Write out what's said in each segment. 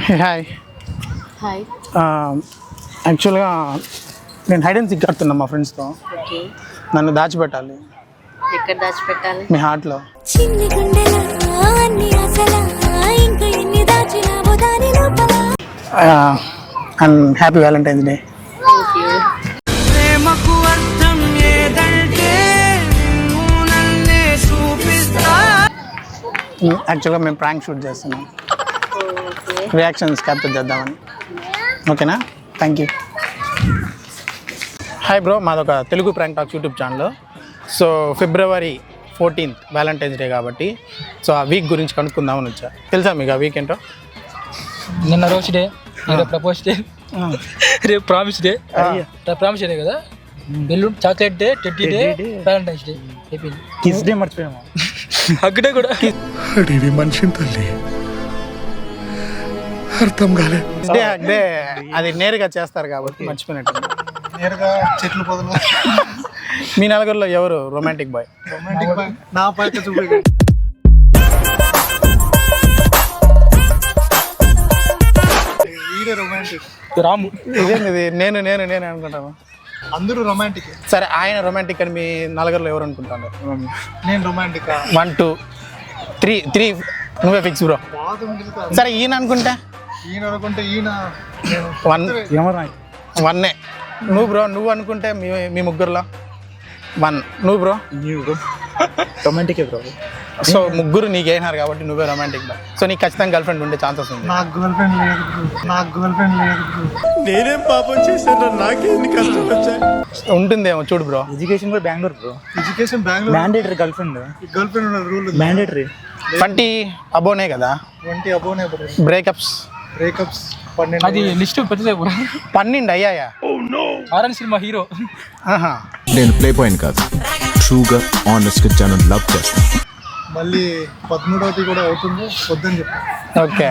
Hi hi. యాక్చువల్గా నేను hide and seek ఆడుతున్నా మా ఫ్రెండ్స్తో. ఓకే. నన్ను దాచిపెట్టాలి ఎక్కడ దాచిపెట్టాలి? మీ హార్ట్లో. And happy Valentine's day. Thank you. యాక్చువల్గా మేము ప్రాంక్ షూట్ చేస్తున్నాం, ఓకే. రియాక్షన్స్ క్యాప్చర్ చేద్దామని. ఓకేనా? Thank you. హాయ్ బ్రో, మాదొక Telugu prank talks YouTube channel. So February 14th Valentine's day కాబట్టి సో ఆ వీక్ గురించి కనుక్కుందామని వచ్చా. తెలుసా మీకు ఆ వీక్ ఏంటో? నిన్న రోజ్ డే, రేపు ప్రపోజ్ డే, రేపు ప్రామిస్ డే. ప్రామిస్ డే కదా, balloon chocolate day, teddy day, Valentine's day అయిపోయింది. Kiss day మర్చిపోయాము. హగ్ డే కూడా. మనిషిని తల్లి అర్థం కాలేదు. డే అది నేరుగా చేస్తారు కాబట్టి మర్చిపోయినట్టు. నేరుగా చెట్లు పొదలు. మీ నలుగురిలో ఎవరు రొమాంటిక్ బాయ్? రొమాంటిక్ బాయ్ నా పైకి చూపి. రొమాంటిక్ రాము. ఇదేంది నేను నేను నేను అనుకుంటాను. అందరూ రొమాంటిక్. సరే, ఆయన రొమాంటిక్ అని మీ నలుగురిలో ఎవరు అనుకుంటాను? నేను రొమాంటిక్. 1 2 3 నువ్వే ఫిక్స్ బ్రో. సరే, ఈయన అనుకుంటా. ఈయన అనుకుంటే ఈయన 1 నువ్వు బ్రో. నువ్వు అనుకుంటే మీ ముగ్గురులో 1 నువ్వు బ్రో. రొమాంటికే బ్రో. సో ముగ్గురు నీకేనారు కాబట్టి నువ్వే రొమాంటిక్ బాయ్. సో నీకు ఖచ్చితంగా గర్ల్ ఫ్రెండ్ ఉండే ఛాన్సెస్ ఉంది. నాకు గర్ల్ ఫ్రెండ్ లేదు బ్రో. నాకు గర్ల్ ఫ్రెండ్ లేదు బ్రో. నేనేం పాపం చేశాను, నాకేంది కష్టం వచ్చాయి. ఉంటుందేమో చూడు బ్రో. ఎడ్యుకేషన్ కూడా Bengaluru bro. Education Bengaluru. Mandatory girl friend. Girl friend ఉన్న రూల్ మ్యాండేటరీ. 20 అబోనే కదా 20 అబోనే బ్రో. బ్రేకప్స్. బ్రేకప్స్ 12. అది లిస్ట్ పెద్దదే బ్రో. 12 అయ్యాయా? RN cinema hero. ఆహా. నేను ప్లే పాయింట్ కాదు, ట్రూగా ఆనెస్ట్ గా జనం లవ్ చేస్తాను. మళ్ళీ 13వ కూడా అవుతుంది, వద్దని చెప్పి. ఓకే.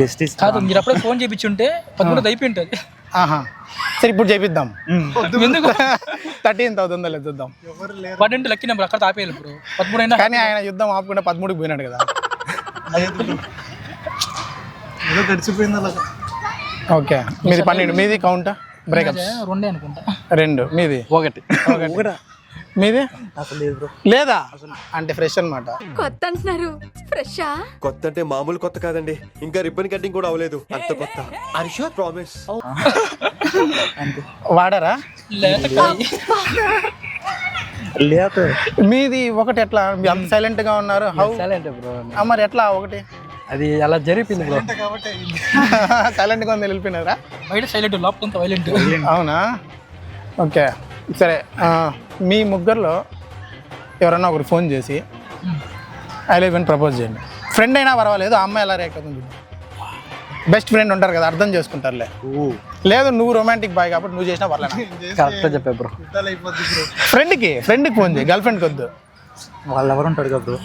బెస్టీస్ కాదు, మీరు అప్పుడే ఫోన్ చేయించుంటే 13 అయిపోయి ఉంటుంది. ఆహా. సరే, ఇప్పుడు చేపిద్దాం. ఎందుకు 13th అవుతుందో లేదు చూద్దాం. ఎవరు లేరు. 12 లక్కీ నెంబర్ అక్కడ ఆపేయాలి బ్రో. 13 అయినా కానీ ఆయన యుద్ధం ఆపుకుంటే 13కి పోయినాడు కదా. ఏదో గడిచిపోయింది అలా. ఓకే. మీది 12. మీది కౌంట్ బ్రేకప్స్ 2 అనుకుంటా. 2. మీది 1. మీది అసలు లేదు బ్రో. లేదా అంటే ఫ్రెష్ అన్నమాట. కొత్త అంటున్నారు, ఫ్రెషా? కొత్త అంటే మామూలు కొత్త కాదండి, ఇంకా రిబ్బన్ కటింగ్ కూడా అవ్వలేదు, అంత కొత్త. ప్రామిస్. వాడారా? లేదు. మీది 1 ఎట్లా? మీరు అంత సైలెంట్ గా ఉన్నారు. హౌ? Silent bro. మరి ఎట్లా 1? అది అలా జరిగిపోయింది బ్రో. కాబట్టి సైలెంట్ గా ఉంది, వెళ్ళిపోయినారా? బయట సైలెంట్, లోపల వైలెంట్. అవునా? ఓకే. సరే, మీ ముగ్గురులో ఎవరన్నా ఒకరు ఫోన్ చేసి ఐ లవ్ యూ అని ప్రపోజ్ చేయండి. ఫ్రెండ్ అయినా పర్వాలేదు, ఆ అమ్మాయి ఎలా రియాక్ట్ అవుతుంది? బెస్ట్ ఫ్రెండ్ ఉంటారు కదా, అర్థం చేసుకుంటారులే. లేదు నువ్వు రొమాంటిక్ బాయ్ కాబట్టి నువ్వు చేసినా పర్లేదు. కరెక్ట్ చెప్పా బ్రో. అయిపోద్ది బ్రో. ఫ్రెండ్కి ఫోన్ చేయి, గర్ల్ ఫ్రెండ్కి వద్దు. వాళ్ళు ఎవరు ఉంటాడు కదా bro.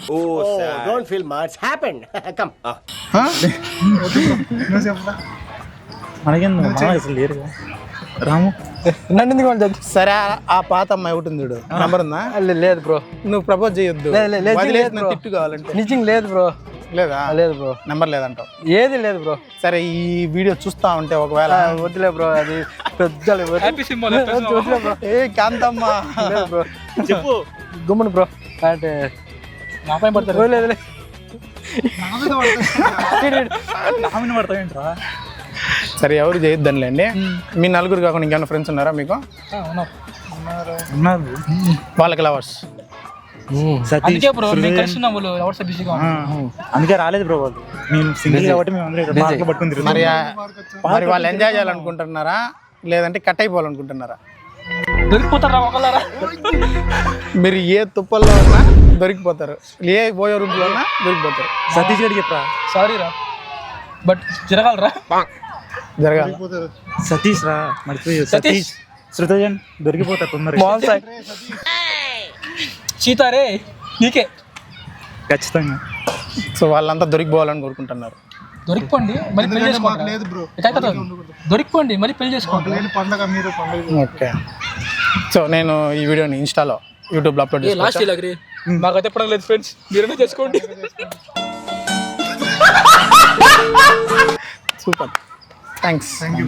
Don't feel much happened. Come. నువ్వు చెప్పరా. మనకేంది అసలు లేరు కదా. రాము నన్ను ఎందుకు వాళ్ళు చెప్పు. సరే, ఆ పాత అమ్మాయి ఒకటి ఉంది చూడు, నెంబర్ ఉందా? లేదు బ్రో. నువ్వు ప్రపోజ్ చేయొద్దు, వదిలేసిన తిట్టు కావాలంటే. నిజంగా లేదు బ్రో. లేదా? లేదు బ్రో. నెంబర్ లేదంటావు? ఏది లేదు బ్రో. సరే, ఈ వీడియో చూస్తా ఉంటే ఒకవేళ వద్దులే బ్రో, అది పెద్ద హ్యాపీ సింబల్. ఏ కాంతమ్మ బ్రో. చెప్పు. గుమ్మను బ్రో అంటే నా పైన పడతారు. లేదు నా మీద పడుతుంది. నామిని పడతావేంట్రా. సరే, ఎవరు చేయొద్దంలేండి. మీ నలుగురు కాకుండా ఇంకేమైనా ఫ్రెండ్స్ ఉన్నారా మీకు? ఉన్నారు వాళ్ళకి లవర్స్? అందుకే బ్రో మేము కలిసి ఉన్నాం, వాళ్ళు ఎవరు బిజీగా ఉన్నారు. అందుకే రాలేదు బ్రో వాళ్ళు. మేము సింగిల్ కాబట్టి మేము అందరూ మార్కులు పట్టుకుని తిరుగుతాం. మరి వాళ్ళు ఎంజాయ్ చేయాలనుకుంటున్నారా లేదంటే కట్ అయిపోవాలనుకుంటున్నారా? దొరికిపోతారా ఒకళ్ళరా? మీరు ఏ తుప్పల్లో ఉన్నా దొరికిపోతారు, ఏ పోయే రూట్లో ఉన్నా దొరికిపోతారు. సతీష్ గడికి చెప్పరా. సారీ రా, బట్ జరగాలరా. జరగాలి. సతీష్ రా, మర్చిపోయి సతీష్. శృతజన్ దొరికిపోతారు తొందరగా. సీతారే నీకే ఖచ్చితంగా. సో వాళ్ళంతా దొరికిపోవాలని కోరుకుంటున్నారు. దొరికిపోండి మళ్ళీ పెళ్లి మాకు చేసుకోండి. లేదు బ్రో. దొరికిపోండి మళ్ళీ పెళ్లి చేసుకోండి. లేని పండగ మీరు పండుగ. ఓకే. సో నేను ఈ వీడియోని ఇన్స్టాలో యూట్యూబ్లో అప్లోడ్ లాస్ట్ చేస్తాను. ఇలాగరి మాకైతే ఎప్పడం లేదు ఫ్రెండ్స్, మీరైనా చేసుకోండి. Super thanks thank you